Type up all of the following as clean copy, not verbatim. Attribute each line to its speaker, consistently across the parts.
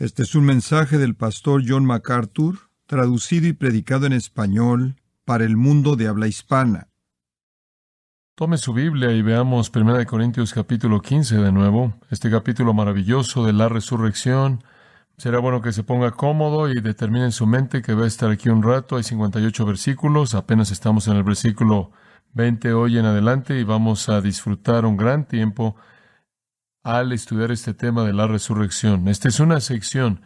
Speaker 1: Este es un mensaje del pastor John MacArthur, traducido y predicado en español para el mundo de habla hispana.
Speaker 2: Tome su Biblia y veamos 1 Corintios capítulo 15 de nuevo, este capítulo maravilloso de la resurrección. Será bueno que se ponga cómodo y determine en su mente que va a estar aquí un rato. Hay 58 versículos, apenas estamos en el versículo 20 hoy en adelante y vamos a disfrutar un gran tiempo al estudiar este tema de la resurrección. Esta es una sección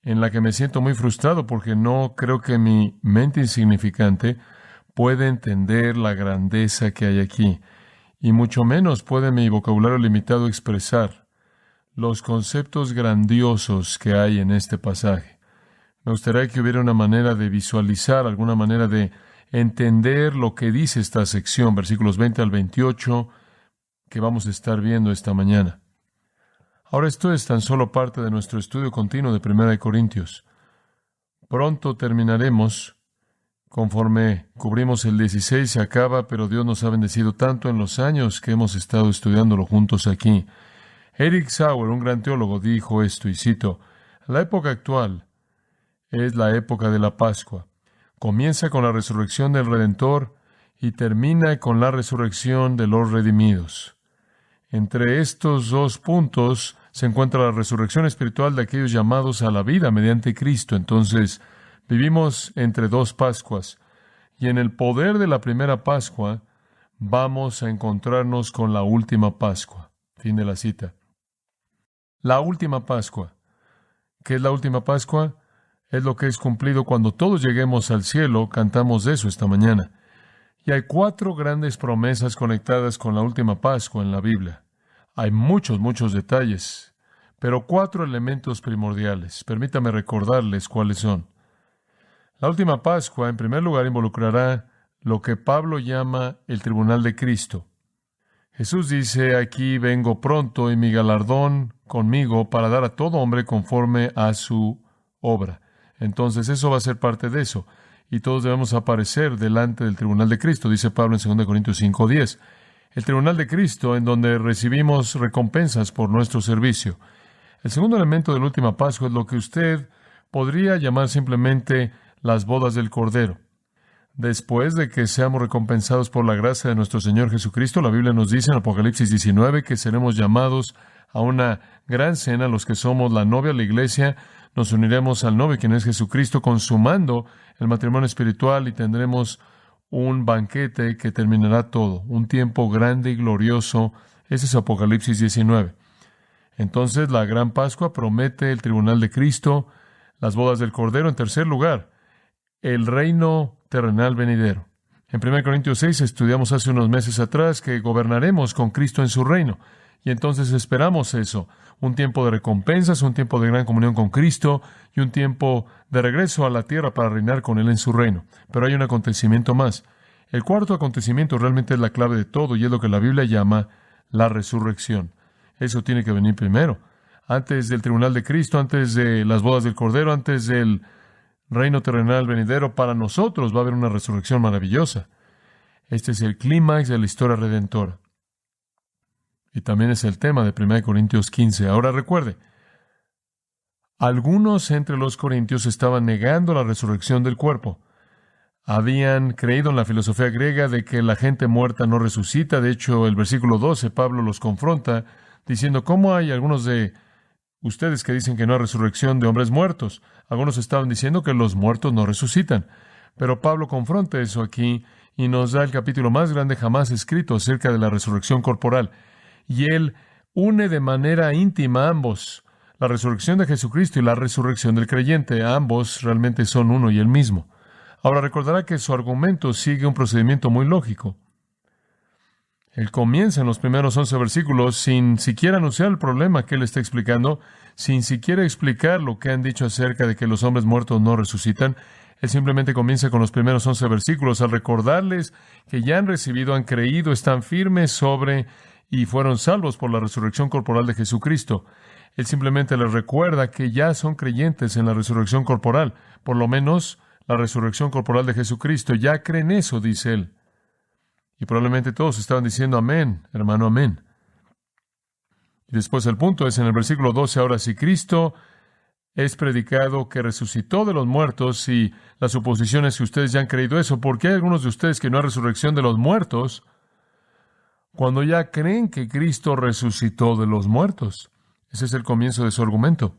Speaker 2: en la que me siento muy frustrado porque no creo que mi mente insignificante puede entender la grandeza que hay aquí, y mucho menos puede mi vocabulario limitado expresar los conceptos grandiosos que hay en este pasaje. Me gustaría que hubiera una manera de visualizar, alguna manera de entender lo que dice esta sección, versículos 20 al 28, que vamos a estar viendo esta mañana. Ahora, esto es tan solo parte de nuestro estudio continuo de 1 Corintios. Pronto terminaremos. Conforme cubrimos el 16 se acaba, pero Dios nos ha bendecido tanto en los años que hemos estado estudiándolo juntos aquí. Eric Sauer, un gran teólogo, dijo esto, y cito: la época actual es la época de la Pascua. Comienza con la resurrección del Redentor y termina con la resurrección de los redimidos. Entre estos dos puntos se encuentra la resurrección espiritual de aquellos llamados a la vida mediante Cristo. Entonces, vivimos entre dos Pascuas, y en el poder de la primera Pascua vamos a encontrarnos con la última Pascua. Fin de la cita. La última Pascua. ¿Qué es la última Pascua? Es lo que es cumplido cuando todos lleguemos al cielo. Cantamos de eso esta mañana. Y hay 4 grandes promesas conectadas con la última Pascua en la Biblia. Hay muchos detalles, pero 4 elementos primordiales. Permítame recordarles cuáles son. La última Pascua, en primer lugar, involucrará lo que Pablo llama el tribunal de Cristo. Jesús dice: aquí vengo pronto y mi galardón conmigo para dar a todo hombre conforme a su obra. Entonces, eso va a ser parte de eso. Y todos debemos aparecer delante del tribunal de Cristo, dice Pablo en 2 Corintios 5:10. El tribunal de Cristo, en donde recibimos recompensas por nuestro servicio. El segundo elemento de la última Pascua es lo que usted podría llamar simplemente las bodas del Cordero. Después de que seamos recompensados por la gracia de nuestro Señor Jesucristo, la Biblia nos dice en Apocalipsis 19 que seremos llamados a una gran cena. Los que somos la novia, la iglesia, nos uniremos al novio, quien es Jesucristo, consumando el matrimonio espiritual, y tendremos un banquete que terminará todo, un tiempo grande y glorioso. Ese es Apocalipsis 19. Entonces, la gran Pascua promete el tribunal de Cristo, las bodas del Cordero. En tercer lugar, el reino terrenal venidero. En 1 Corintios 6 estudiamos hace unos meses atrás que gobernaremos con Cristo en su reino. Y entonces esperamos eso, un tiempo de recompensas, un tiempo de gran comunión con Cristo y un tiempo de regreso a la tierra para reinar con Él en su reino. Pero hay un acontecimiento más. El cuarto acontecimiento realmente es la clave de todo y es lo que la Biblia llama la resurrección. Eso tiene que venir primero. Antes del tribunal de Cristo, antes de las bodas del Cordero, antes del reino terrenal venidero, para nosotros va a haber una resurrección maravillosa. Este es el clímax de la historia redentora. Y también es el tema de 1 Corintios 15. Ahora recuerde, algunos entre los corintios estaban negando la resurrección del cuerpo. Habían creído en la filosofía griega de que la gente muerta no resucita. De hecho, el versículo 12, Pablo los confronta diciendo: ¿cómo hay algunos de ustedes que dicen que no hay resurrección de hombres muertos? Algunos estaban diciendo que los muertos no resucitan. Pero Pablo confronta eso aquí y nos da el capítulo más grande jamás escrito acerca de la resurrección corporal. Y él une de manera íntima ambos, la resurrección de Jesucristo y la resurrección del creyente. Ambos realmente son uno y el mismo. Ahora recordará que su argumento sigue un procedimiento muy lógico. Él comienza en los primeros 11 versículos sin siquiera anunciar el problema que él está explicando, sin siquiera explicar lo que han dicho acerca de que los hombres muertos no resucitan. Él simplemente comienza con los primeros 11 versículos al recordarles que ya han recibido, han creído, están firmes sobre y fueron salvos por la resurrección corporal de Jesucristo. Él simplemente les recuerda que ya son creyentes en la resurrección corporal, por lo menos la resurrección corporal de Jesucristo. Ya creen eso, dice él. Y probablemente todos estaban diciendo: amén, hermano, amén. Y después el punto es en el versículo 12, ahora si Cristo es predicado que resucitó de los muertos, y la suposición es que ustedes ya han creído eso, porque hay algunos de ustedes que no hay resurrección de los muertos, cuando ya creen que Cristo resucitó de los muertos. Ese es el comienzo de su argumento.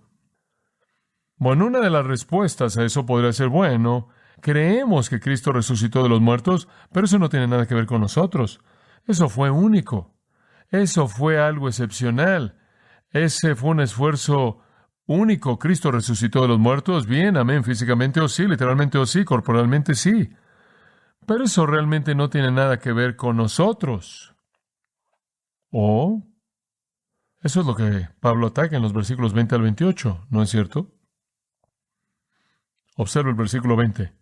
Speaker 2: Bueno, una de las respuestas a eso podría ser, bueno, creemos que Cristo resucitó de los muertos, pero eso no tiene nada que ver con nosotros. Eso fue único. Eso fue algo excepcional. Ese fue un esfuerzo único. Cristo resucitó de los muertos. Bien, amén. Físicamente o sí, literalmente o sí, corporalmente sí. Pero eso realmente no tiene nada que ver con nosotros. O eso es lo que Pablo ataca en los versículos 20 al 28, ¿no es cierto? Observa el versículo 20.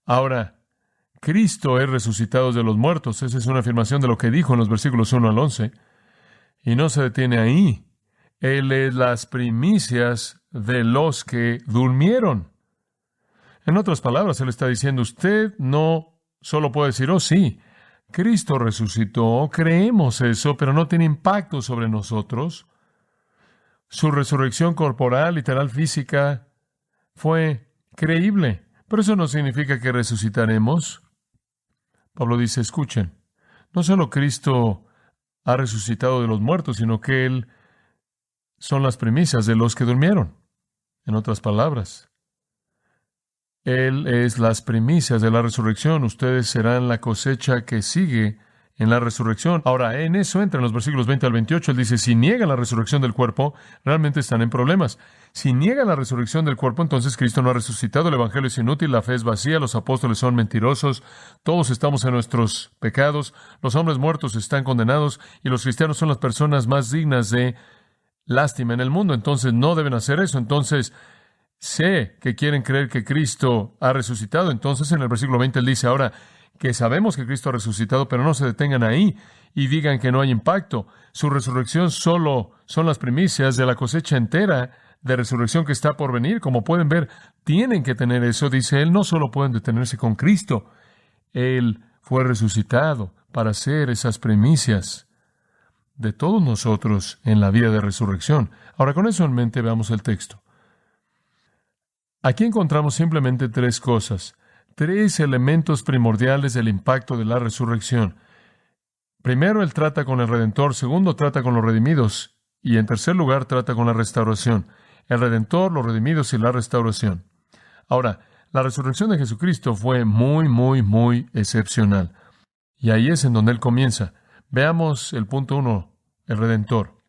Speaker 2: Ahora, Cristo es resucitado de los muertos. Esa es una afirmación de lo que dijo en los versículos 1 al 11. Y no se detiene ahí. Él es las primicias de los que durmieron. En otras palabras, Él está diciendo, usted no solo puede decir, oh sí, Cristo resucitó, creemos eso, pero no tiene impacto sobre nosotros. Su resurrección corporal, literal, física, fue creíble, pero eso no significa que resucitaremos. Pablo dice, escuchen, no solo Cristo ha resucitado de los muertos, sino que Él son las primicias de los que durmieron. En otras palabras, Él es las primicias de la resurrección. Ustedes serán la cosecha que sigue en la resurrección. Ahora, en eso entra en los versículos 20 al 28. Él dice, si niegan la resurrección del cuerpo, realmente están en problemas. Si niegan la resurrección del cuerpo, entonces Cristo no ha resucitado, el Evangelio es inútil, la fe es vacía, los apóstoles son mentirosos, todos estamos en nuestros pecados, los hombres muertos están condenados, y los cristianos son las personas más dignas de lástima en el mundo. Entonces no deben hacer eso. Entonces, sé que quieren creer que Cristo ha resucitado. Entonces, en el versículo 20 él dice, ahora que sabemos que Cristo ha resucitado, pero no se detengan ahí y digan que no hay impacto. Su resurrección solo son las primicias de la cosecha entera de resurrección que está por venir. Como pueden ver, tienen que tener eso, dice él. No solo pueden detenerse con Cristo. Él fue resucitado para ser esas primicias de todos nosotros en la vida de resurrección. Ahora, con eso en mente, veamos el texto. Aquí encontramos simplemente tres cosas, tres elementos primordiales del impacto de la resurrección. Primero, él trata con el Redentor. Segundo, trata con los redimidos. Y en tercer lugar, trata con la restauración. El Redentor, los redimidos y la restauración. Ahora, la resurrección de Jesucristo fue muy excepcional. Y ahí es en donde él comienza. Veamos el punto 1, el Redentor.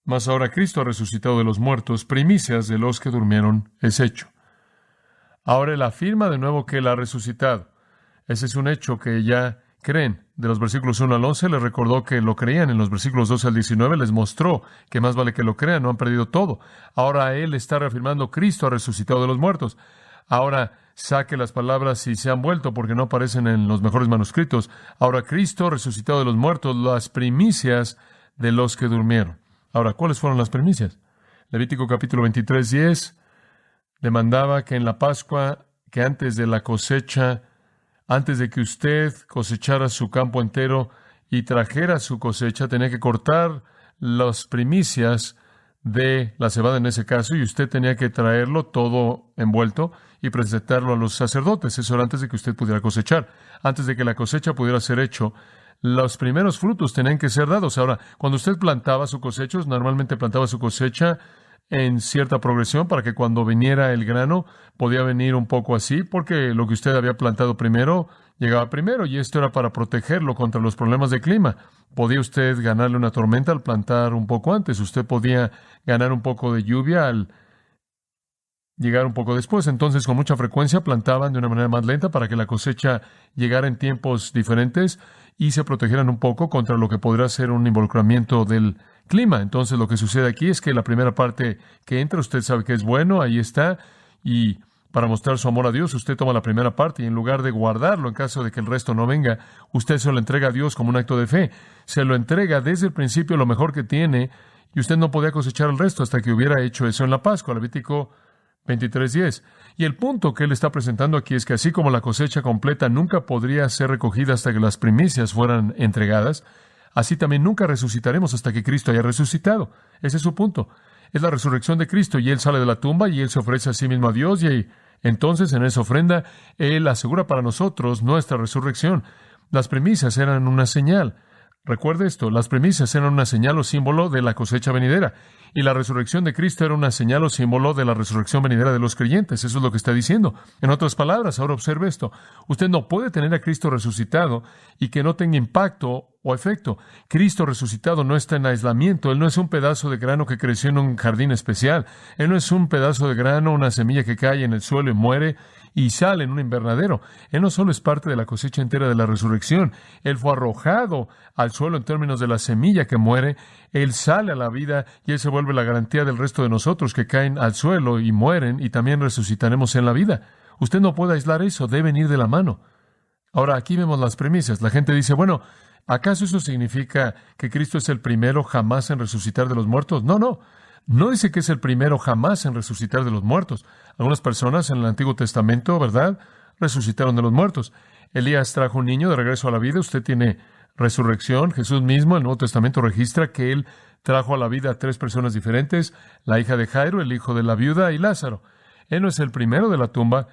Speaker 2: Mas ahora Cristo ha resucitado de los muertos, primicias de los que durmieron es hecho. Ahora él afirma de nuevo que él ha resucitado. Ese es un hecho que ya creen. De los versículos 1 al 11 les recordó que lo creían. En los versículos 12 al 19 les mostró que más vale que lo crean, no han perdido todo. Ahora él está reafirmando, Cristo ha resucitado de los muertos. Ahora saque las palabras si se han vuelto, porque no aparecen en los mejores manuscritos. Ahora Cristo resucitado de los muertos, las primicias de los que durmieron. Ahora, ¿cuáles fueron las primicias? Levítico capítulo 23, 10 demandaba que en la Pascua, que antes de la cosecha, antes de que usted cosechara su campo entero y trajera su cosecha, tenía que cortar las primicias de la cebada en ese caso, y usted tenía que traerlo todo envuelto y presentarlo a los sacerdotes. Eso era antes de que usted pudiera cosechar. Antes de que la cosecha pudiera ser hecho, los primeros frutos tenían que ser dados. Ahora, cuando usted plantaba su cosecha, normalmente plantaba su cosecha en cierta progresión para que cuando viniera el grano podía venir un poco así, porque lo que usted había plantado primero llegaba primero, y esto era para protegerlo contra los problemas de clima. Podía usted ganarle una tormenta al plantar un poco antes. Usted podía ganar un poco de lluvia al llegar un poco después. Entonces, con mucha frecuencia plantaban de una manera más lenta para que la cosecha llegara en tiempos diferentes y se protegieran un poco contra lo que podría ser un involucramiento del clima. Entonces, lo que sucede aquí es que la primera parte que entra, usted sabe que es bueno, ahí está, y para mostrar su amor a Dios, usted toma la primera parte y en lugar de guardarlo en caso de que el resto no venga, usted se lo entrega a Dios como un acto de fe. Se lo entrega desde el principio lo mejor que tiene, y usted no podía cosechar el resto hasta que hubiera hecho eso en la Pascua. Levítico 23:10. Y el punto que él está presentando aquí es que así como la cosecha completa nunca podría ser recogida hasta que las primicias fueran entregadas, así también nunca resucitaremos hasta que Cristo haya resucitado. Ese es su punto. Es la resurrección de Cristo, y Él sale de la tumba y Él se ofrece a sí mismo a Dios, y entonces en esa ofrenda Él asegura para nosotros nuestra resurrección. Las premisas eran una señal. Recuerde esto, las premisas eran una señal o símbolo de la cosecha venidera, y la resurrección de Cristo era una señal o símbolo de la resurrección venidera de los creyentes. Eso es lo que está diciendo. En otras palabras, ahora observe esto. Usted no puede tener a Cristo resucitado y que no tenga impacto o efecto. Cristo resucitado no está en aislamiento. Él no es un pedazo de grano que creció en un jardín especial. Él no es un pedazo de grano, una semilla que cae en el suelo y muere y sale en un invernadero. Él no solo es parte de la cosecha entera de la resurrección. Él fue arrojado al suelo en términos de la semilla que muere. Él sale a la vida y Él se vuelve la garantía del resto de nosotros que caen al suelo y mueren, y también resucitaremos en la vida. Usted no puede aislar eso, deben ir de la mano. Ahora, aquí vemos las premisas. La gente dice, bueno, ¿acaso eso significa que Cristo es el primero jamás en resucitar de los muertos? No, no. No dice que es el primero jamás en resucitar de los muertos. Algunas personas en el Antiguo Testamento, ¿verdad?, resucitaron de los muertos. Elías trajo un niño de regreso a la vida. Usted tiene resurrección. Jesús mismo, el Nuevo Testamento registra que Él trajo a la vida a 3 personas diferentes: la hija de Jairo, el hijo de la viuda y Lázaro. Él no es el primero de la tumba.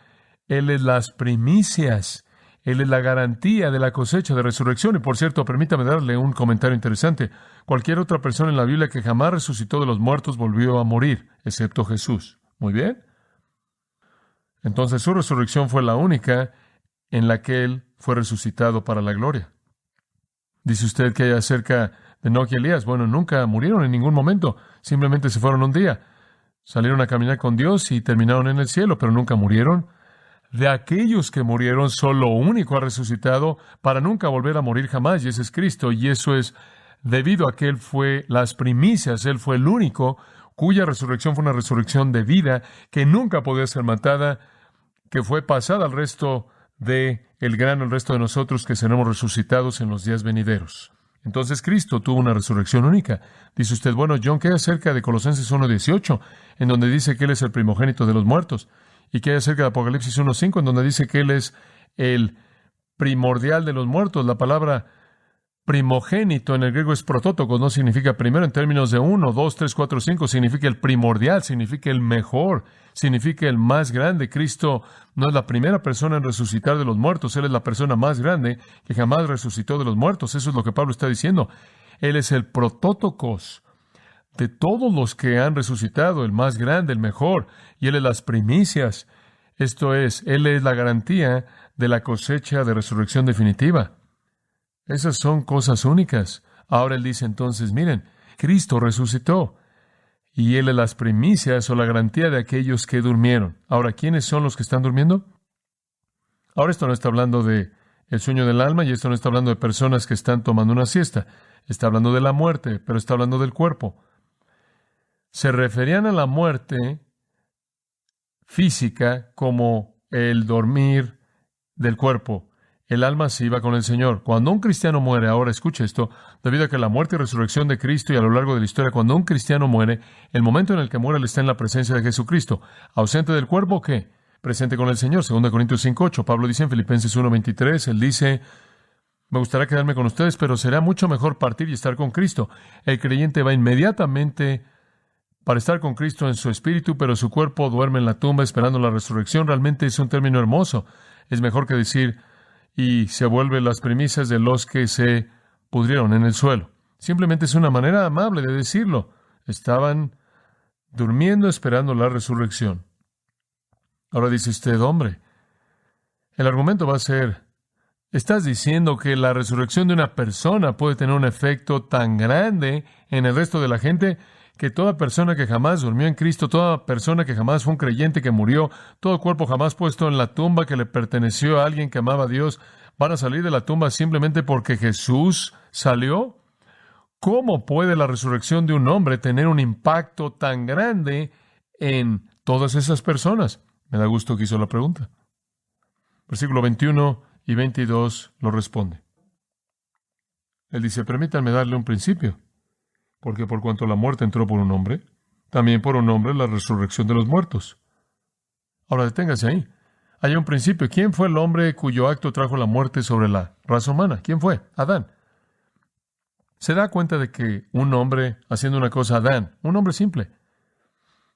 Speaker 2: Él es las primicias. Él es la garantía de la cosecha de resurrección. Y por cierto, permítame darle un comentario interesante. Cualquier otra persona en la Biblia que jamás resucitó de los muertos volvió a morir, excepto Jesús. Muy bien. Entonces su resurrección fue la única en la que Él fue resucitado para la gloria. Dice usted que hay acerca de Enoc y Elías. Bueno, nunca murieron en ningún momento. Simplemente se fueron un día. Salieron a caminar con Dios y terminaron en el cielo, pero nunca murieron. De aquellos que murieron, solo único ha resucitado para nunca volver a morir jamás, y ese es Cristo. Y eso es debido a que Él fue las primicias. Él fue el único cuya resurrección fue una resurrección de vida que nunca podía ser matada, que fue pasada al resto de el resto de nosotros que seremos resucitados en los días venideros. Entonces Cristo tuvo una resurrección única. Dice usted, bueno, John, ¿qué hay acerca de Colosenses 1:18, en donde dice que Él es el primogénito de los muertos? ¿Y qué hay acerca de Apocalipsis 1:5, en donde dice que Él es el primordial de los muertos? La palabra primogénito en el griego es protótokos, no significa primero en términos de 1, 2, 3, 4, 5, significa el primordial, significa el mejor, significa el más grande. Cristo no es la primera persona en resucitar de los muertos, Él es la persona más grande que jamás resucitó de los muertos. Eso es lo que Pablo está diciendo. Él es el protótokos de todos los que han resucitado, el más grande, el mejor, y Él es las primicias. Esto es, Él es la garantía de la cosecha de resurrección definitiva. Esas son cosas únicas. Ahora Él dice entonces, miren, Cristo resucitó, y Él es las primicias o la garantía de aquellos que durmieron. Ahora, ¿quiénes son los que están durmiendo? Ahora esto no está hablando de el sueño del alma, y esto no está hablando de personas que están tomando una siesta. Está hablando de la muerte, pero está hablando del cuerpo. Se referían a la muerte física como el dormir del cuerpo. El alma se iba con el Señor. Cuando un cristiano muere, ahora escuche esto, debido a que la muerte y resurrección de Cristo, y a lo largo de la historia, cuando un cristiano muere, el momento en el que muere, él está en la presencia de Jesucristo. ¿Ausente del cuerpo qué? Presente con el Señor. 2 Corintios 5:8. Pablo dice en Filipenses 1:23, él dice, me gustaría quedarme con ustedes, pero será mucho mejor partir y estar con Cristo. El creyente va inmediatamente para estar con Cristo en su espíritu, pero su cuerpo duerme en la tumba esperando la resurrección. Realmente es un término hermoso. Es mejor que decir, y se vuelve las premisas de los que se pudrieron en el suelo. Simplemente es una manera amable de decirlo. Estaban durmiendo esperando la resurrección. Ahora dice usted, hombre, el argumento va a ser, ¿estás diciendo que la resurrección de una persona puede tener un efecto tan grande en el resto de la gente que toda persona que jamás durmió en Cristo, toda persona que jamás fue un creyente que murió, todo cuerpo jamás puesto en la tumba que le perteneció a alguien que amaba a Dios, van a salir de la tumba simplemente porque Jesús salió? ¿Cómo puede la resurrección de un hombre tener un impacto tan grande en todas esas personas? Me da gusto que hizo la pregunta. Versículo 21 y 22 lo responde. Él dice, permítanme darle un principio. Porque por cuanto la muerte entró por un hombre, también por un hombre la resurrección de los muertos. Ahora deténgase ahí. Hay un principio. ¿Quién fue el hombre cuyo acto trajo la muerte sobre la raza humana? ¿Quién fue? Adán. Se da cuenta de que un hombre haciendo una cosa, Adán, un hombre simple,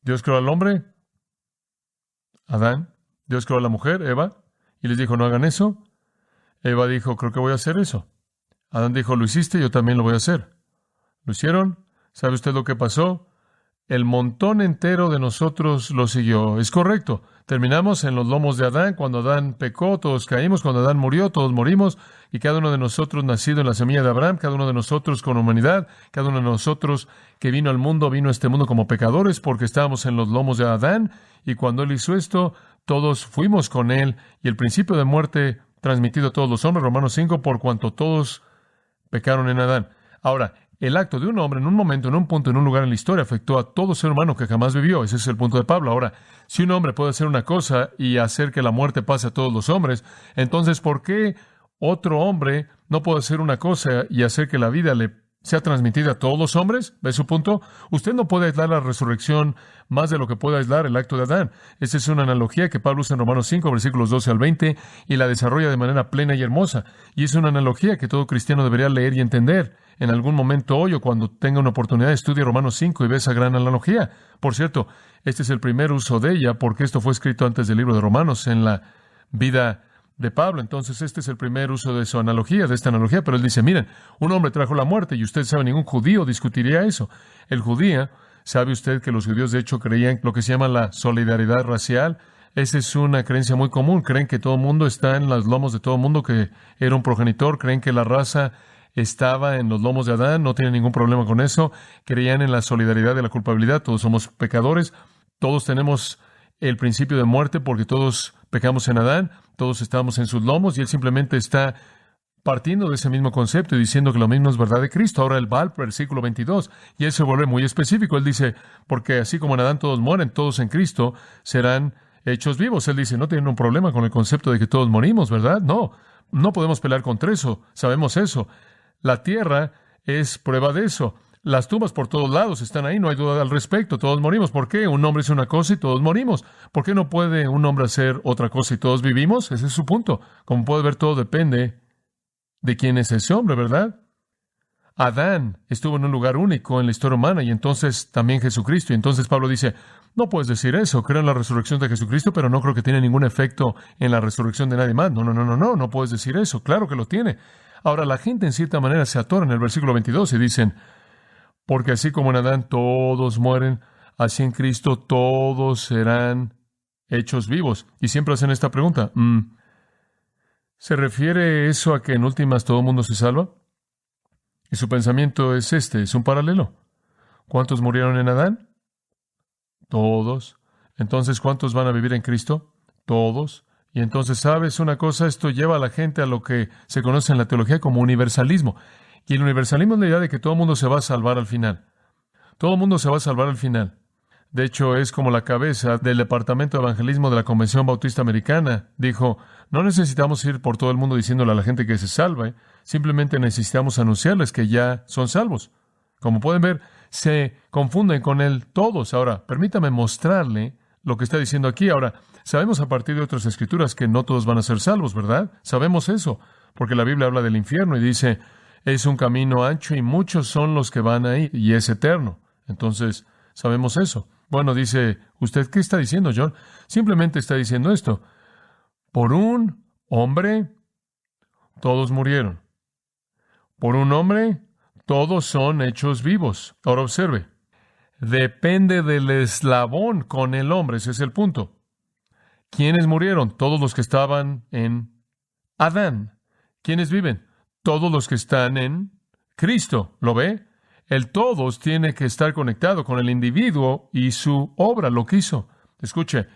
Speaker 2: Dios creó al hombre, Adán. Dios creó a la mujer, Eva, y les dijo, no hagan eso. Eva dijo, creo que voy a hacer eso. Adán dijo, lo hiciste, yo también lo voy a hacer. Lo hicieron. ¿Sabe usted lo que pasó? El montón entero de nosotros lo siguió. Es correcto. Terminamos en los lomos de Adán. Cuando Adán pecó, todos caímos. Cuando Adán murió, todos morimos. Y cada uno de nosotros nacido en la semilla de Abraham, cada uno de nosotros con humanidad, cada uno de nosotros que vino al mundo, vino a este mundo como pecadores porque estábamos en los lomos de Adán. Y cuando Él hizo esto, todos fuimos con Él. Y el principio de muerte transmitido a todos los hombres, Romanos 5, por cuanto todos pecaron en Adán. Ahora, el acto de un hombre en un momento, en un punto, en un lugar en la historia afectó a todo ser humano que jamás vivió. Ese es el punto de Pablo. Ahora, si un hombre puede hacer una cosa y hacer que la muerte pase a todos los hombres, entonces, ¿por qué otro hombre no puede hacer una cosa y hacer que la vida le sea transmitida a todos los hombres? ¿Ve su punto? Usted no puede aislar la resurrección más de lo que puede aislar el acto de Adán. Esa es una analogía que Pablo usa en Romanos 5, versículos 12 al 20, y la desarrolla de manera plena y hermosa. Y es una analogía que todo cristiano debería leer y entender. En algún momento hoy o cuando tenga una oportunidad, estudie Romanos 5 y ve esa gran analogía. Por cierto, este es el primer uso de ella porque esto fue escrito antes del libro de Romanos en la vida de Pablo. Entonces, este es el primer uso de su analogía, de esta analogía. Pero él dice, miren, un hombre trajo la muerte y usted sabe, ningún judío discutiría eso. El judío, ¿sabe usted que los judíos de hecho creían lo que se llama la solidaridad racial? Esa es una creencia muy común. Creen que todo el mundo está en los lomos de todo el mundo, que era un progenitor. Creen que la raza estaba en los lomos de Adán, no tienen ningún problema con eso. Creían en la solidaridad de la culpabilidad. Todos somos pecadores. Todos tenemos el principio de muerte porque todos pecamos en Adán. Todos estamos en sus lomos y él simplemente está partiendo de ese mismo concepto y diciendo que lo mismo es verdad de Cristo. Ahora él va al versículo 22 y él se vuelve muy específico. Él dice, porque así como en Adán todos mueren, todos en Cristo serán hechos vivos. Él dice, no tienen un problema con el concepto de que todos morimos, ¿verdad? No, no podemos pelear contra eso. Sabemos eso. La tierra es prueba de eso. Las tumbas por todos lados están ahí, no hay duda al respecto. Todos morimos. ¿Por qué? Un hombre hace una cosa y todos morimos. ¿Por qué no puede un hombre hacer otra cosa y todos vivimos? Ese es su punto. Como puede ver, todo depende de quién es ese hombre, ¿verdad? Adán estuvo en un lugar único en la historia humana y entonces también Jesucristo. Y entonces Pablo dice, no puedes decir eso, creo en la resurrección de Jesucristo, pero no creo que tiene ningún efecto en la resurrección de nadie más. No puedes decir eso. Claro que lo tiene. Ahora, la gente en cierta manera se atora en el versículo 22 y dicen, porque así como en Adán todos mueren, así en Cristo todos serán hechos vivos. Y siempre hacen esta pregunta, ¿se refiere eso a que en últimas todo el mundo se salva? Y su pensamiento es es un paralelo. ¿Cuántos murieron en Adán? Todos. Entonces, ¿cuántos van a vivir en Cristo? Todos. Y entonces, ¿sabes una cosa? Esto lleva a la gente a lo que se conoce en la teología como universalismo. Y el universalismo es la idea de que todo el mundo se va a salvar al final. Todo el mundo se va a salvar al final. De hecho, es como la cabeza del Departamento de Evangelismo de la Convención Bautista Americana dijo, no necesitamos ir por todo el mundo diciéndole a la gente que se salve, simplemente necesitamos anunciarles que ya son salvos. Como pueden ver, se confunden con él todos. Ahora, permítame mostrarle lo que está diciendo aquí. Ahora, sabemos a partir de otras escrituras que no todos van a ser salvos, ¿verdad? Sabemos eso, porque la Biblia habla del infierno y dice, es un camino ancho y muchos son los que van ahí y es eterno. Entonces, sabemos eso. Bueno, dice, ¿usted qué está diciendo, John? Simplemente está diciendo esto. Por un hombre, todos murieron. Por un hombre, todos son hechos vivos. Ahora observe. Depende del eslabón con el hombre. Ese es el punto. ¿Quiénes murieron? Todos los que estaban en Adán. ¿Quiénes viven? Todos los que están en Cristo. ¿Lo ve? El todos tiene que estar conectado con el individuo y su obra, lo que hizo. Escuche,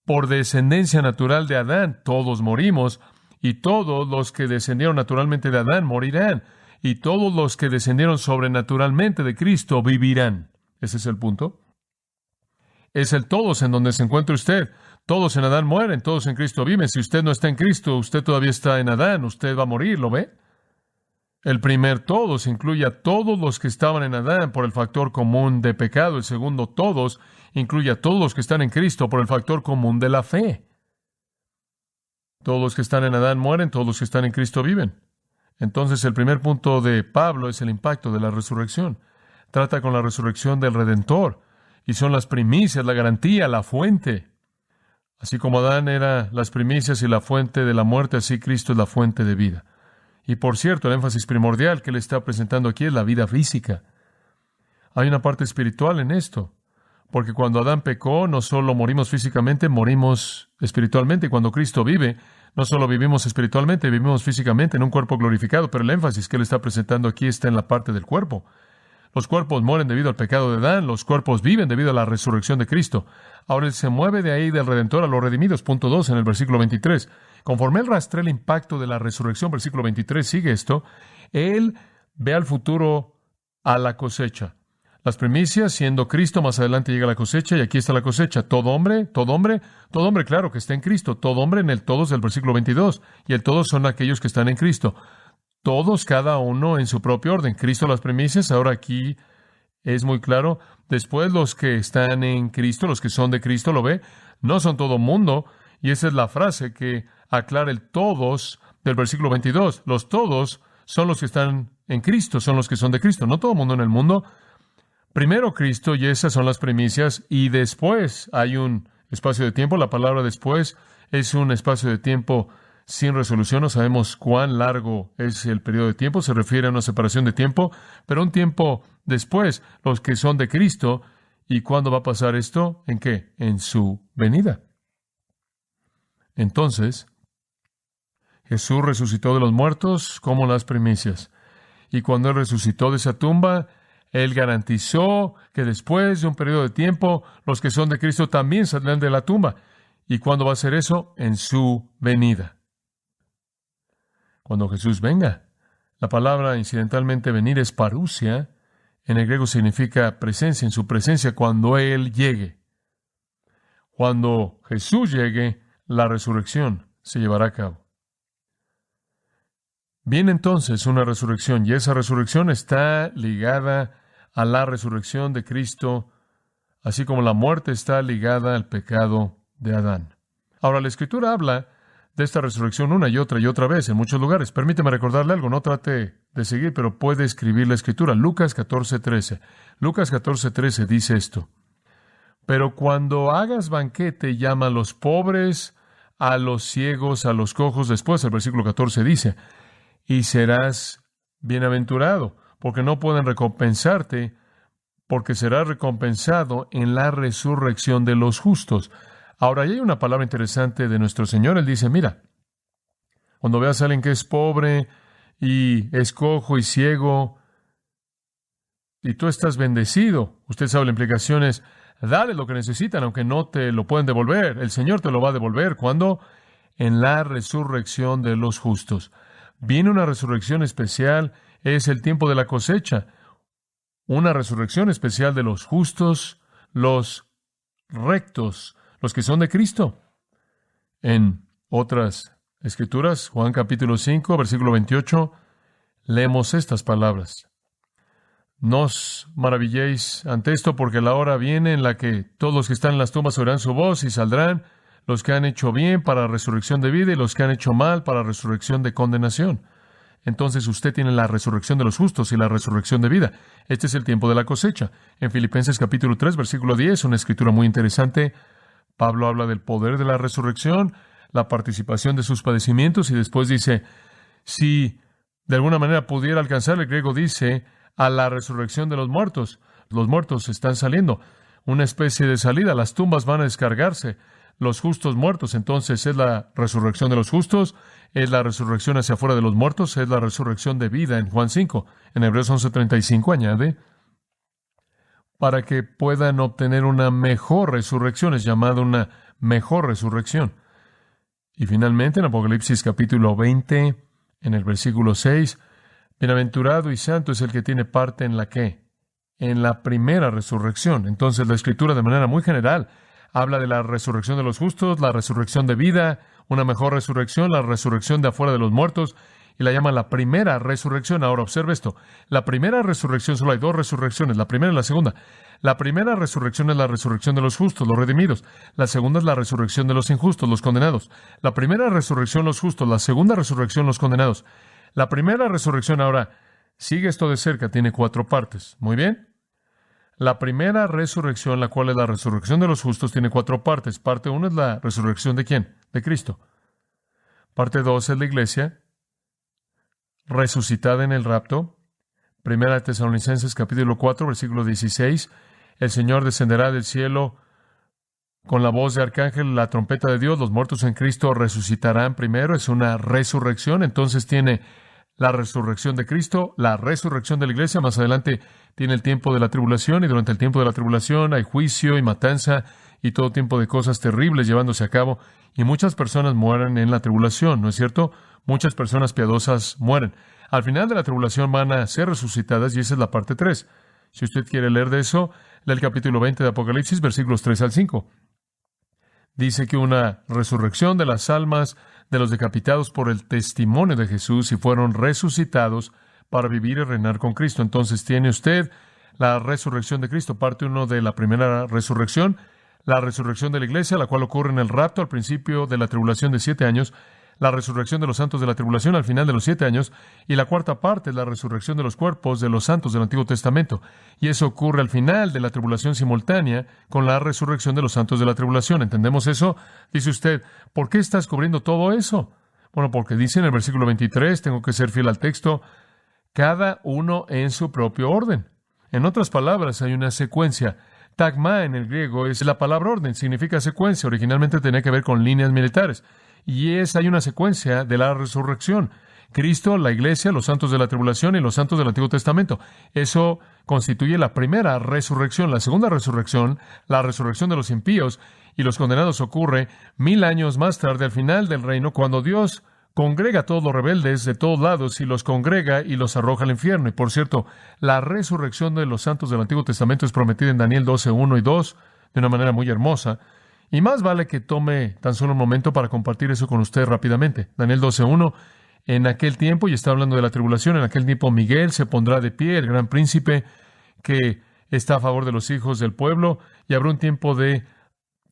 Speaker 2: por descendencia natural de Adán, todos morimos, y todos los que descendieron naturalmente de Adán morirán, y todos los que descendieron sobrenaturalmente de Cristo vivirán. Ese es el punto. Es el todos en donde se encuentra usted. Todos en Adán mueren, todos en Cristo viven. Si usted no está en Cristo, usted todavía está en Adán, usted va a morir, ¿lo ve? El primer todos incluye a todos los que estaban en Adán por el factor común de pecado. El segundo todos incluye a todos los que están en Cristo por el factor común de la fe. Todos los que están en Adán mueren, todos los que están en Cristo viven. Entonces, el primer punto de Pablo es el impacto de la resurrección. Trata con la resurrección del Redentor. y son las primicias, la garantía, la fuente. Así como Adán era las primicias y la fuente de la muerte, así Cristo es la fuente de vida. Y por cierto, el énfasis primordial que Él está presentando aquí es la vida física. Hay una parte espiritual en esto, porque cuando Adán pecó, no solo morimos físicamente, morimos espiritualmente. Y cuando Cristo vive, no solo vivimos espiritualmente, vivimos físicamente en un cuerpo glorificado, pero el énfasis que Él está presentando aquí está en la parte del cuerpo. Los cuerpos mueren debido al pecado de Adán, los cuerpos viven debido a la resurrección de Cristo. Ahora Él se mueve de ahí del Redentor a los redimidos, punto 2 en el versículo 23. Conforme Él rastrea el impacto de la resurrección, versículo 23 sigue esto, Él ve al futuro a la cosecha. Las primicias, siendo Cristo, más adelante llega la cosecha, y aquí está la cosecha. Todo hombre, claro que está en Cristo. Todo hombre en el todos del versículo 22, y el todos son aquellos que están en Cristo. Todos, cada uno en su propio orden. Cristo las primicias, ahora aquí es muy claro. Después los que están en Cristo, los que son de Cristo, lo ve, no son todo mundo, y esa es la frase que aclara el todos del versículo 22. Los todos son los que están en Cristo, son los que son de Cristo, no todo mundo en el mundo. Primero Cristo, y esas son las primicias, y después hay un espacio de tiempo. La palabra después es un espacio de tiempo sin resolución. No sabemos cuán largo es el periodo de tiempo. Se refiere a una separación de tiempo, pero un tiempo después, los que son de Cristo. ¿Y cuándo va a pasar esto? ¿En qué? En su venida. Entonces, Jesús resucitó de los muertos como las primicias. Y cuando Él resucitó de esa tumba, Él garantizó que después de un periodo de tiempo, los que son de Cristo también saldrán de la tumba. ¿Y cuándo va a ser eso? En su venida. Cuando Jesús venga. La palabra incidentalmente venir es parousia. En el griego significa presencia, en su presencia cuando Él llegue. Cuando Jesús llegue, la resurrección se llevará a cabo. Viene entonces una resurrección, y esa resurrección está ligada a la resurrección de Cristo, así como la muerte está ligada al pecado de Adán. Ahora, la Escritura habla de esta resurrección una y otra vez en muchos lugares. Permíteme recordarle algo, no trate de seguir, pero puede escribir la Escritura. Lucas 14:13. Lucas 14:13 dice esto: pero cuando hagas banquete, llama a los pobres, a los ciegos, a los cojos. Después, el versículo 14 dice: y serás bienaventurado, porque no pueden recompensarte, porque serás recompensado en la resurrección de los justos. Ahora, ahí hay una palabra interesante de nuestro Señor. Él dice, mira, cuando veas a alguien que es pobre y es cojo y ciego, y tú estás bendecido, usted sabe la implicación es, dale lo que necesitan, aunque no te lo pueden devolver. El Señor te lo va a devolver. ¿Cuándo? En la resurrección de los justos. Viene una resurrección especial, es el tiempo de la cosecha. Una resurrección especial de los justos, los rectos, los que son de Cristo. En otras escrituras, Juan capítulo 5, versículo 28, leemos estas palabras: no os maravilléis ante esto, porque la hora viene en la que todos los que están en las tumbas oirán su voz y saldrán, los que han hecho bien para resurrección de vida y los que han hecho mal para resurrección de condenación. Entonces usted tiene la resurrección de los justos y la resurrección de vida. Este es el tiempo de la cosecha. En Filipenses capítulo 3, versículo 10, una escritura muy interesante, Pablo habla del poder de la resurrección, la participación de sus padecimientos, y después dice, si de alguna manera pudiera alcanzar, el griego dice, a la resurrección de los muertos. Los muertos están saliendo, una especie de salida, las tumbas van a descargarse, los justos muertos. Entonces es la resurrección de los justos, es la resurrección hacia afuera de los muertos, es la resurrección de vida en Juan 5. En Hebreos 11:35 añade, para que puedan obtener una mejor resurrección, es llamada una mejor resurrección. Y finalmente en Apocalipsis capítulo 20, en el versículo 6, bienaventurado y santo es el que tiene parte en la ¿qué? En la primera resurrección. Entonces la Escritura de manera muy general habla de la resurrección de los justos, la resurrección de vida, una mejor resurrección, la resurrección de afuera de los muertos, y la llama la primera resurrección. Ahora observe esto, la primera resurrección, solo hay dos resurrecciones, la primera y la segunda. La primera resurrección es la resurrección de los justos, los redimidos. La segunda es la resurrección de los injustos, los condenados. La primera resurrección, los justos. La segunda resurrección, los condenados. La primera resurrección, ahora, sigue esto de cerca, tiene 4 partes. Muy bien. La primera resurrección, la cual es la resurrección de los justos, tiene 4 partes. Parte 1 es la resurrección ¿de quién? De Cristo. Parte 2 es la iglesia, resucitada en el rapto. Primera de Tesalonicenses, capítulo 4, versículo 16. El Señor descenderá del cielo con la voz de arcángel, la trompeta de Dios. Los muertos en Cristo resucitarán primero. Es una resurrección. Entonces tiene la resurrección de Cristo, la resurrección de la iglesia. Más adelante tiene el tiempo de la tribulación, y durante el tiempo de la tribulación hay juicio y matanza y todo tipo de cosas terribles llevándose a cabo. Y muchas personas mueren en la tribulación, ¿no es cierto? Muchas personas piadosas mueren. Al final de la tribulación van a ser resucitadas, y esa es la parte 3. Si usted quiere leer de eso, lee el capítulo 20 de Apocalipsis, versículos 3 al 5. Dice que una resurrección de las almas de los decapitados por el testimonio de Jesús y fueron resucitados para vivir y reinar con Cristo. Entonces tiene usted la resurrección de Cristo, parte 1 de la primera resurrección, la resurrección de la iglesia, la cual ocurre en el rapto al principio de la tribulación de 7 años, la resurrección de los santos de la tribulación al final de los 7 años, y la cuarta parte es la resurrección de los cuerpos de los santos del Antiguo Testamento. Y eso ocurre al final de la tribulación simultánea con la resurrección de los santos de la tribulación. ¿Entendemos eso? Dice usted, ¿por qué estás cubriendo todo eso? Bueno, porque dice en el versículo 23, tengo que ser fiel al texto, cada uno en su propio orden. En otras palabras, hay una secuencia. Tagma en el griego es la palabra orden, significa secuencia. Originalmente tenía que ver con líneas militares. Y hay una secuencia de la resurrección. Cristo, la iglesia, los santos de la tribulación y los santos del Antiguo Testamento. Eso constituye la primera resurrección. La segunda resurrección, la resurrección de los impíos y los condenados, ocurre 1000 años más tarde, al final del reino, cuando Dios congrega a todos los rebeldes de todos lados y los congrega y los arroja al infierno. Y por cierto, la resurrección de los santos del Antiguo Testamento es prometida en Daniel 12, 1 y 2 de una manera muy hermosa. Y más vale que tome tan solo un momento para compartir eso con usted rápidamente. Daniel 12:1, en aquel tiempo, y está hablando de la tribulación, en aquel tiempo Miguel se pondrá de pie, el gran príncipe que está a favor de los hijos del pueblo, y habrá un tiempo de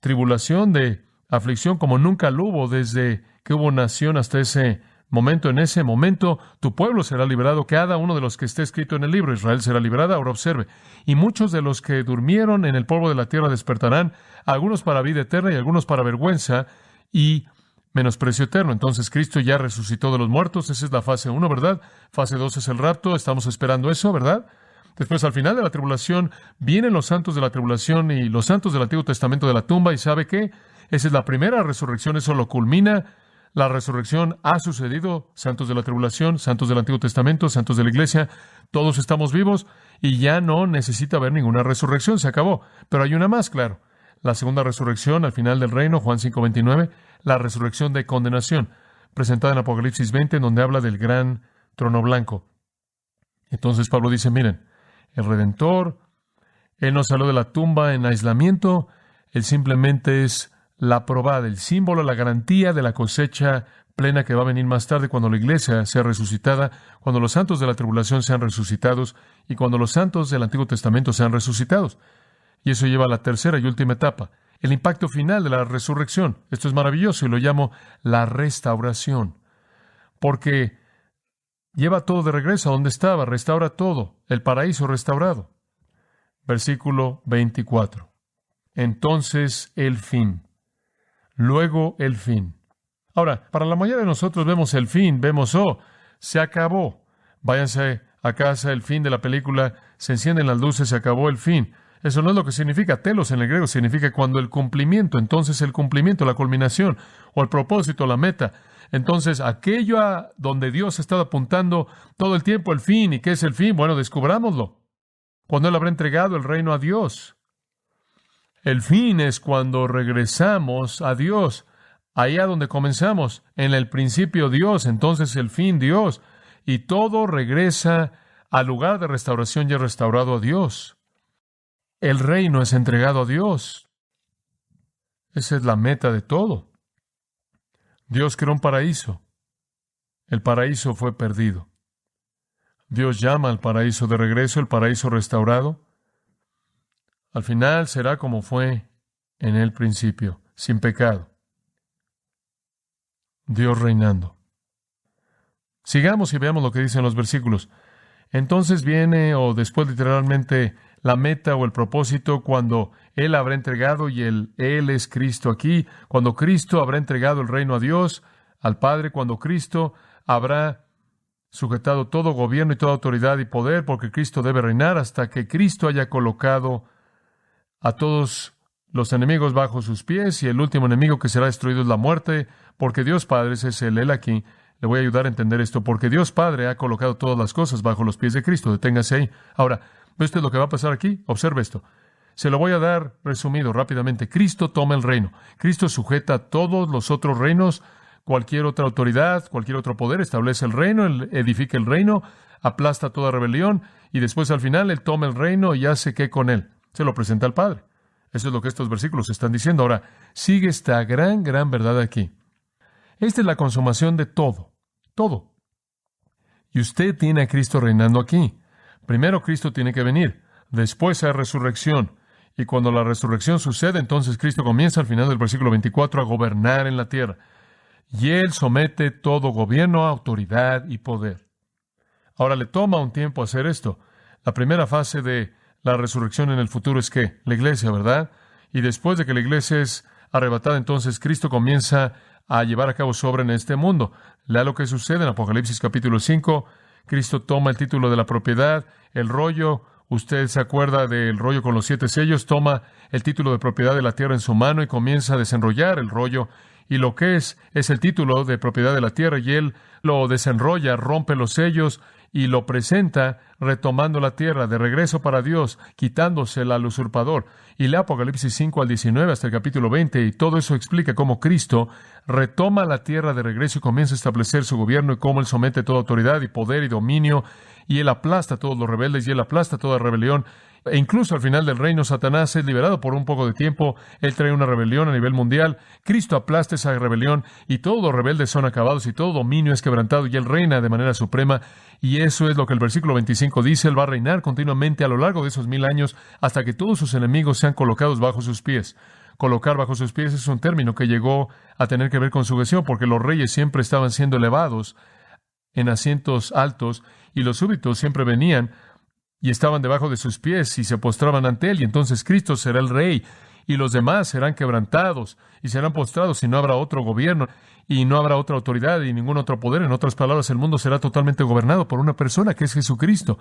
Speaker 2: tribulación, de aflicción, como nunca lo hubo desde que hubo nación hasta ese momento. En ese momento, tu pueblo será liberado, cada uno de los que esté escrito en el libro. Israel será liberada. Ahora observe. Y muchos de los que durmieron en el polvo de la tierra despertarán, algunos para vida eterna y algunos para vergüenza y menosprecio eterno. Entonces, Cristo ya resucitó de los muertos. Esa es la fase 1, ¿verdad? Fase 2 es el rapto. Estamos esperando eso, ¿verdad? Después, al final de la tribulación, vienen los santos de la tribulación y los santos del Antiguo Testamento de la tumba. ¿Y sabe qué? Esa es la primera resurrección. Eso lo culmina. La resurrección ha sucedido. Santos de la tribulación, santos del Antiguo Testamento, santos de la iglesia, todos estamos vivos y ya no necesita haber ninguna resurrección. Se acabó. Pero hay una más, claro. La segunda resurrección al final del reino, Juan 5:29, la resurrección de condenación, presentada en Apocalipsis 20, en donde habla del gran trono blanco. Entonces Pablo dice, miren, el Redentor, Él no salió de la tumba en aislamiento, Él simplemente es la probada, el símbolo, la garantía de la cosecha plena que va a venir más tarde cuando la iglesia sea resucitada, cuando los santos de la tribulación sean resucitados y cuando los santos del Antiguo Testamento sean resucitados. Y eso lleva a la tercera y última etapa, el impacto final de la resurrección. Esto es maravilloso y lo llamo la restauración, porque lleva todo de regreso a donde estaba, restaura todo, el paraíso restaurado. Versículo 24. Entonces el fin. Luego el fin. Ahora, para la mayoría de nosotros vemos el fin, vemos, se acabó. Váyanse a casa, el fin de la película, se encienden las luces, se acabó el fin. Eso no es lo que significa. Telos en el griego significa cuando el cumplimiento, entonces el cumplimiento, la culminación, o el propósito, la meta. Entonces, aquello a donde Dios ha estado apuntando todo el tiempo, el fin. ¿Y qué es el fin? Bueno, descubrámoslo. Cuando Él habrá entregado el reino a Dios. El fin es cuando regresamos a Dios, allá donde comenzamos, en el principio Dios, entonces el fin Dios, y todo regresa al lugar de restauración ya restaurado a Dios. El reino es entregado a Dios. Esa es la meta de todo. Dios creó un paraíso. El paraíso fue perdido. Dios llama al paraíso de regreso, el paraíso restaurado. Al final será como fue en el principio, sin pecado. Dios reinando. Sigamos y veamos lo que dicen los versículos. Entonces viene, o después literalmente, la meta o el propósito cuando Él habrá entregado, y Él es Cristo aquí, cuando Cristo habrá entregado el reino a Dios, al Padre, cuando Cristo habrá sujetado todo gobierno y toda autoridad y poder, porque Cristo debe reinar hasta que Cristo haya colocado a todos los enemigos bajo sus pies, y el último enemigo que será destruido es la muerte, porque Dios Padre, ese es Él aquí. Le voy a ayudar a entender esto, porque Dios Padre ha colocado todas las cosas bajo los pies de Cristo. Deténgase ahí. Ahora, ¿ve usted lo que va a pasar aquí? Observe esto. Se lo voy a dar resumido rápidamente. Cristo toma el reino. Cristo sujeta a todos los otros reinos, cualquier otra autoridad, cualquier otro poder, establece el reino, Él edifica el reino, aplasta toda rebelión, y después al final Él toma el reino y hace ¿qué con Él? Se lo presenta al Padre. Eso es lo que estos versículos están diciendo. Ahora, sigue esta gran verdad aquí. Esta es la consumación de todo. Todo. Y usted tiene a Cristo reinando aquí. Primero Cristo tiene que venir. Después hay resurrección. Y cuando la resurrección sucede, entonces Cristo comienza al final del versículo 24 a gobernar en la tierra. Y Él somete todo gobierno, autoridad y poder. Ahora le toma un tiempo hacer esto. La primera fase de la resurrección en el futuro es ¿qué? La iglesia, ¿verdad? Y después de que la iglesia es arrebatada, entonces Cristo comienza a llevar a cabo su obra en este mundo. Lea lo que sucede en Apocalipsis capítulo 5. Cristo toma el título de la propiedad, el rollo. Usted se acuerda del rollo con los 7 sellos. Toma el título de propiedad de la tierra en su mano y comienza a desenrollar el rollo. Y lo que es el título de propiedad de la tierra, y Él lo desenrolla, rompe los sellos y lo presenta retomando la tierra de regreso para Dios, quitándosela al usurpador. Y lea Apocalipsis 5 al 19 hasta el capítulo 20, y todo eso explica cómo Cristo retoma la tierra de regreso y comienza a establecer su gobierno, y cómo Él somete toda autoridad y poder y dominio, y Él aplasta a todos los rebeldes, y Él aplasta toda rebelión. E incluso al final del reino, Satanás es liberado por un poco de tiempo. Él trae una rebelión a nivel mundial. Cristo aplasta esa rebelión y todos los rebeldes son acabados y todo dominio es quebrantado y Él reina de manera suprema. Y eso es lo que el versículo 25 dice. Él va a reinar continuamente a lo largo de esos 1000 años hasta que todos sus enemigos sean colocados bajo sus pies. Colocar bajo sus pies es un término que llegó a tener que ver con sujeción, porque los reyes siempre estaban siendo elevados en asientos altos y los súbditos siempre venían y estaban debajo de sus pies y se postraban ante Él, y entonces Cristo será el Rey, y los demás serán quebrantados y serán postrados, y no habrá otro gobierno, y no habrá otra autoridad, y ningún otro poder. En otras palabras, el mundo será totalmente gobernado por una persona que es Jesucristo,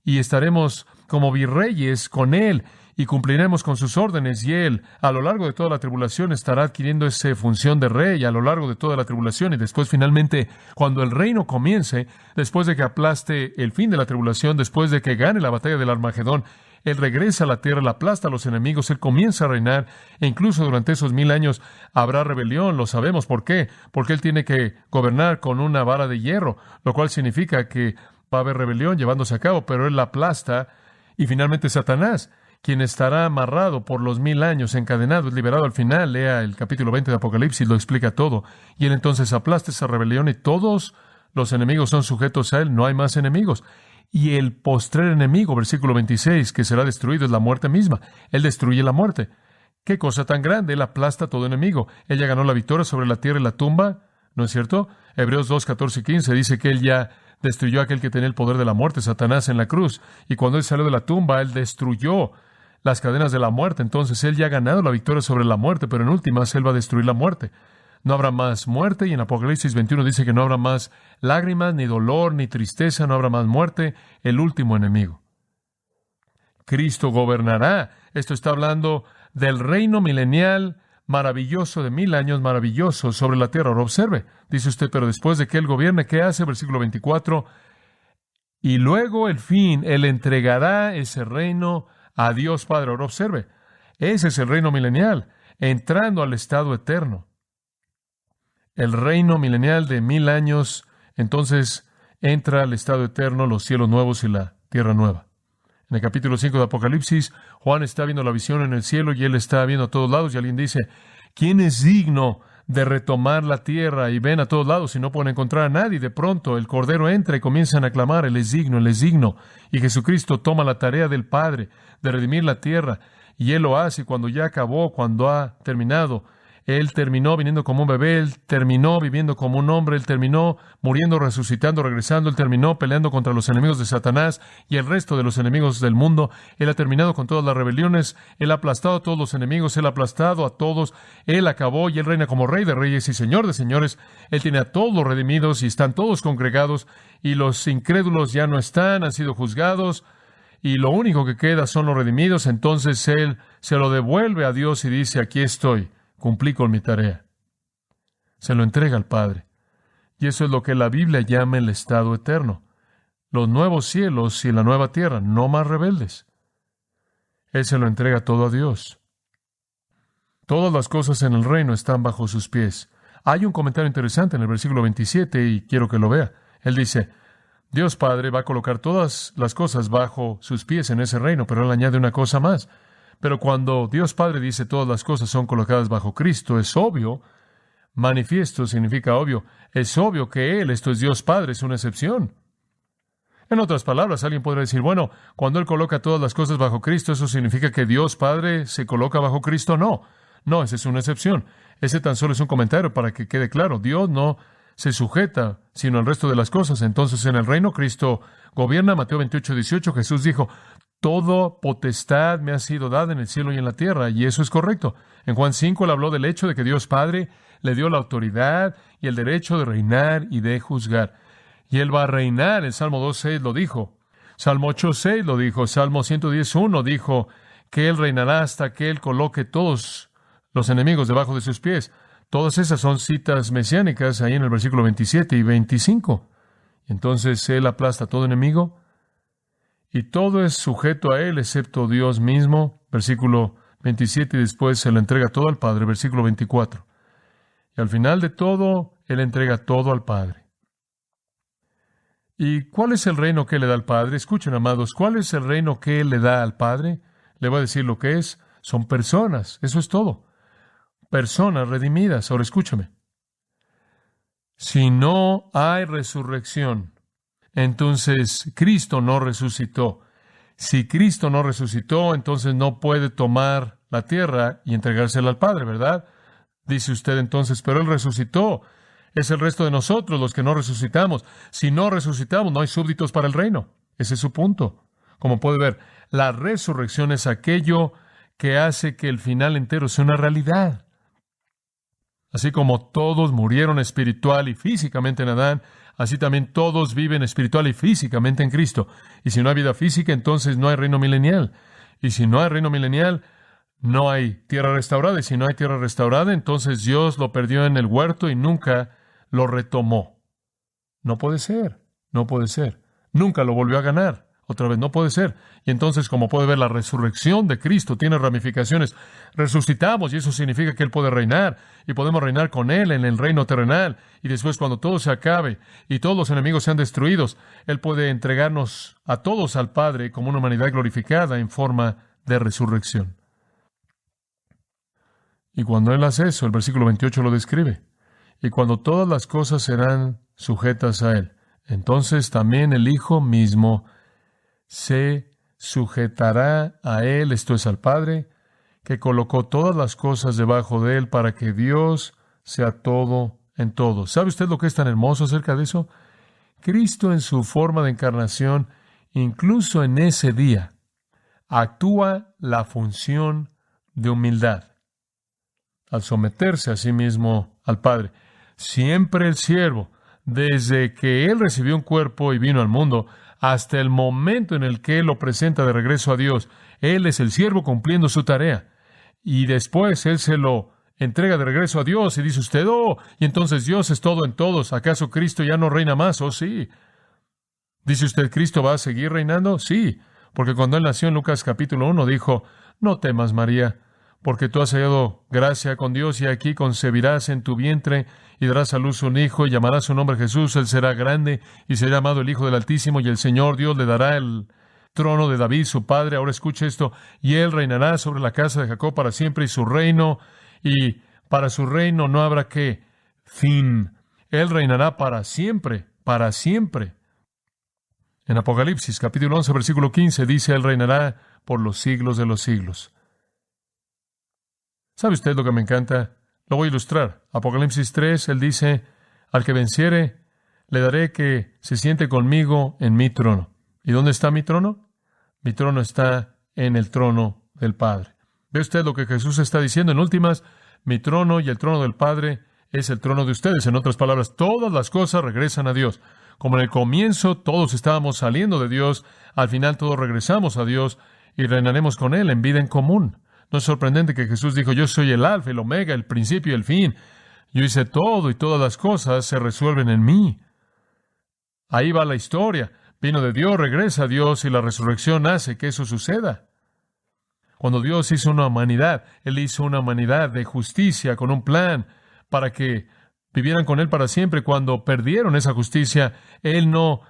Speaker 2: y estaremos como virreyes con Él, y cumpliremos con sus órdenes, y Él, a lo largo de toda la tribulación, estará adquiriendo esa función de rey a lo largo de toda la tribulación, y después, finalmente, cuando el reino comience, después de que aplaste el fin de la tribulación, después de que gane la batalla del Armagedón, Él regresa a la tierra, Él aplasta a los enemigos, Él comienza a reinar, e incluso durante esos 1000 años habrá rebelión, lo sabemos. ¿Por qué? Porque Él tiene que gobernar con una vara de hierro, lo cual significa que va a haber rebelión llevándose a cabo, pero Él la aplasta, y finalmente Satanás, quien estará amarrado por los 1000 años, encadenado, es liberado al final. Lea el capítulo 20 de Apocalipsis, lo explica todo. Y Él entonces aplasta esa rebelión y todos los enemigos son sujetos a Él, no hay más enemigos. Y el postrer enemigo, versículo 26, que será destruido, es la muerte misma. Él destruye la muerte. ¡Qué cosa tan grande! Él aplasta a todo enemigo. Él ya ganó la victoria sobre la tierra y la tumba, ¿no es cierto? Hebreos 2, 14 y 15 dice que Él ya destruyó a aquel que tenía el poder de la muerte, Satanás, en la cruz. Y cuando Él salió de la tumba, Él destruyó las cadenas de la muerte. Entonces Él ya ha ganado la victoria sobre la muerte, pero en últimas Él va a destruir la muerte. No habrá más muerte, y en Apocalipsis 21 dice que no habrá más lágrimas, ni dolor, ni tristeza, no habrá más muerte, el último enemigo. Cristo gobernará. Esto está hablando del reino milenial maravilloso de 1000 años, maravilloso sobre la tierra. Ahora observe, dice usted, pero después de que Él gobierne, ¿qué hace? Versículo 24, y luego el fin, Él entregará ese reino a Dios Padre. Ahora observe, ese es el reino milenial, entrando al estado eterno. El reino milenial de 1000 años, entonces entra al estado eterno, los cielos nuevos y la tierra nueva. En el capítulo 5 de Apocalipsis, Juan está viendo la visión en el cielo y él está viendo a todos lados, y alguien dice, ¿quién es digno de retomar la tierra? Y ven a todos lados y no pueden encontrar a nadie. De pronto el Cordero entra y comienzan a clamar, Él es digno, Él es digno. Y Jesucristo toma la tarea del Padre de redimir la tierra, y Él lo hace. Y cuando ya acabó, cuando ha terminado, Él terminó viniendo como un bebé, Él terminó viviendo como un hombre, Él terminó muriendo, resucitando, regresando, Él terminó peleando contra los enemigos de Satanás y el resto de los enemigos del mundo. Él ha terminado con todas las rebeliones, Él ha aplastado a todos los enemigos, Él ha aplastado a todos, Él acabó y Él reina como Rey de Reyes y Señor de Señores. Él tiene a todos los redimidos y están todos congregados y los incrédulos ya no están, han sido juzgados y lo único que queda son los redimidos. Entonces Él se lo devuelve a Dios y dice, aquí estoy. Cumplí con mi tarea. Se lo entrega al Padre. Y eso es lo que la Biblia llama el estado eterno. Los nuevos cielos y la nueva tierra, no más rebeldes. Él se lo entrega todo a Dios. Todas las cosas en el reino están bajo sus pies. Hay un comentario interesante en el versículo 27 y quiero que lo vea. Él dice, Dios Padre va a colocar todas las cosas bajo sus pies en ese reino, pero Él añade una cosa más. Pero cuando Dios Padre dice todas las cosas son colocadas bajo Cristo, es obvio, manifiesto significa obvio, es obvio que Él, esto es Dios Padre, es una excepción. En otras palabras, alguien podría decir, bueno, cuando Él coloca todas las cosas bajo Cristo, ¿eso significa que Dios Padre se coloca bajo Cristo? No, esa es una excepción. Ese tan solo es un comentario para que quede claro. Dios no se sujeta, sino al resto de las cosas. Entonces, en el reino, Cristo gobierna. Mateo 28:18, Jesús dijo, toda potestad me ha sido dada en el cielo y en la tierra, y eso es correcto. En Juan 5 él habló del hecho de que Dios Padre le dio la autoridad y el derecho de reinar y de juzgar. Y Él va a reinar. El Salmo 2:6 lo dijo. Salmo 8:6 lo dijo. Salmo 110:1 dijo que Él reinará hasta que Él coloque todos los enemigos debajo de sus pies. Todas esas son citas mesiánicas ahí en el versículo 27 y 25. Entonces Él aplasta a todo enemigo. Y todo es sujeto a Él, excepto Dios mismo. Versículo 27, y después se lo entrega todo al Padre. Versículo 24. Y al final de todo, Él entrega todo al Padre. ¿Y cuál es el reino que Él le da al Padre? Escuchen, amados, ¿cuál es el reino que Él le da al Padre? Le voy a decir lo que es. Son personas, eso es todo. Personas redimidas. Ahora escúchame. Si no hay resurrección, entonces Cristo no resucitó. Si Cristo no resucitó, entonces no puede tomar la tierra y entregársela al Padre, ¿verdad? Dice usted entonces, pero Él resucitó. Es el resto de nosotros los que no resucitamos. Si no resucitamos, no hay súbditos para el reino. Ese es su punto. Como puede ver, la resurrección es aquello que hace que el final entero sea una realidad. Así como todos murieron espiritual y físicamente en Adán, así también todos viven espiritual y físicamente en Cristo. Y si no hay vida física, entonces no hay reino milenial. Y si no hay reino milenial, no hay tierra restaurada. Y si no hay tierra restaurada, entonces Dios lo perdió en el huerto y nunca lo retomó. No puede ser, no puede ser. Nunca lo volvió a ganar. Otra vez, no puede ser. Y entonces, como puede ver, la resurrección de Cristo tiene ramificaciones. Resucitamos y eso significa que Él puede reinar y podemos reinar con Él en el reino terrenal. Y después, cuando todo se acabe y todos los enemigos sean destruidos, Él puede entregarnos a todos al Padre como una humanidad glorificada en forma de resurrección. Y cuando Él hace eso, el versículo 28 lo describe. Y cuando todas las cosas serán sujetas a Él, entonces también el Hijo mismo se sujetará a Él, esto es al Padre, que colocó todas las cosas debajo de Él para que Dios sea todo en todo. ¿Sabe usted lo que es tan hermoso acerca de eso? Cristo en su forma de encarnación, incluso en ese día, actúa la función de humildad al someterse a sí mismo al Padre. Siempre el siervo, desde que Él recibió un cuerpo y vino al mundo, hasta el momento en el que Él lo presenta de regreso a Dios, Él es el siervo cumpliendo su tarea. Y después Él se lo entrega de regreso a Dios y dice usted, y entonces Dios es todo en todos. ¿Acaso Cristo ya no reina más? Oh, sí. ¿Dice usted, Cristo va a seguir reinando? Sí, porque cuando Él nació en Lucas capítulo 1 dijo, no temas, María, porque tú has hallado gracia con Dios y aquí concebirás en tu vientre y darás a luz un hijo y llamarás su nombre Jesús. Él será grande y será llamado el Hijo del Altísimo y el Señor Dios le dará el trono de David, su padre. Ahora escuche esto. Y Él reinará sobre la casa de Jacob para siempre y para su reino no habrá ¿qué? Fin. Él reinará para siempre, para siempre. En Apocalipsis capítulo 11, versículo 15 dice, Él reinará por los siglos de los siglos. ¿Sabe usted lo que me encanta? Lo voy a ilustrar. Apocalipsis 3, Él dice, al que venciere, le daré que se siente conmigo en mi trono. ¿Y dónde está mi trono? Mi trono está en el trono del Padre. ¿Ve usted lo que Jesús está diciendo? En últimas, mi trono y el trono del Padre es el trono de ustedes. En otras palabras, todas las cosas regresan a Dios. Como en el comienzo todos estábamos saliendo de Dios, al final todos regresamos a Dios y reinaremos con Él en vida en común. No es sorprendente que Jesús dijo, yo soy el alfa, el omega, el principio y el fin. Yo hice todo y todas las cosas se resuelven en mí. Ahí va la historia. Vino de Dios, regresa a Dios y la resurrección hace que eso suceda. Cuando Dios hizo una humanidad, Él hizo una humanidad de justicia con un plan para que vivieran con Él para siempre. Cuando perdieron esa justicia, Él no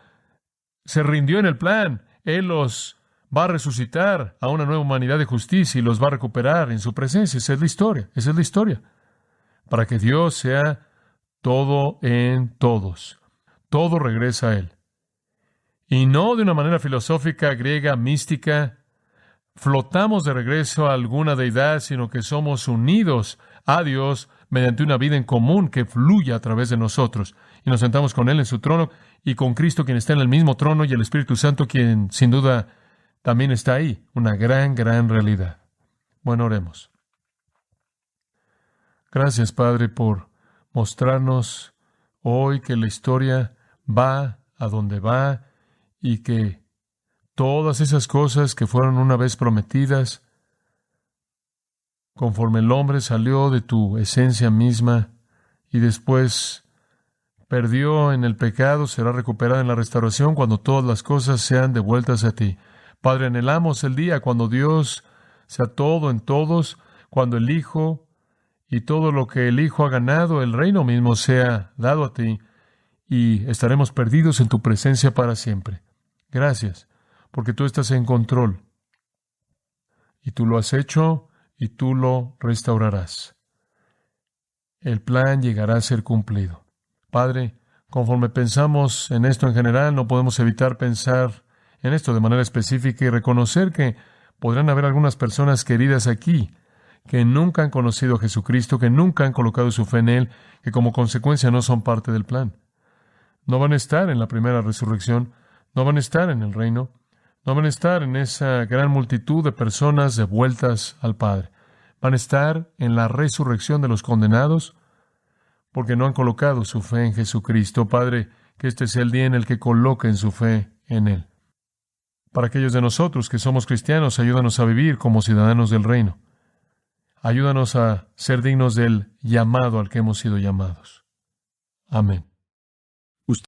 Speaker 2: se rindió en el plan. Él los va a resucitar a una nueva humanidad de justicia y los va a recuperar en su presencia. Esa es la historia. Esa es la historia. Para que Dios sea todo en todos. Todo regresa a Él. Y no de una manera filosófica, griega, mística, flotamos de regreso a alguna deidad, sino que somos unidos a Dios mediante una vida en común que fluye a través de nosotros. Y nos sentamos con Él en su trono y con Cristo quien está en el mismo trono y el Espíritu Santo quien sin duda también está ahí. Una gran, gran realidad. Bueno, oremos. Gracias, Padre, por mostrarnos hoy que la historia va a donde va y que todas esas cosas que fueron una vez prometidas, conforme el hombre salió de tu esencia misma y después perdió en el pecado, será recuperada en la restauración cuando todas las cosas sean devueltas a ti. Padre, anhelamos el día cuando Dios sea todo en todos, cuando el Hijo y todo lo que el Hijo ha ganado, el reino mismo sea dado a ti, y estaremos perdidos en tu presencia para siempre. Gracias, porque tú estás en control, y tú lo has hecho, y tú lo restaurarás. El plan llegará a ser cumplido. Padre, conforme pensamos en esto en general, no podemos evitar pensar en esto de manera específica y reconocer que podrán haber algunas personas queridas aquí que nunca han conocido a Jesucristo, que nunca han colocado su fe en Él, que como consecuencia no son parte del plan. No van a estar en la primera resurrección, no van a estar en el reino, no van a estar en esa gran multitud de personas devueltas al Padre. Van a estar en la resurrección de los condenados porque no han colocado su fe en Jesucristo. Padre, que este sea el día en el que coloquen su fe en Él. Para aquellos de nosotros que somos cristianos, ayúdanos a vivir como ciudadanos del reino. Ayúdanos a ser dignos del llamado al que hemos sido llamados. Amén.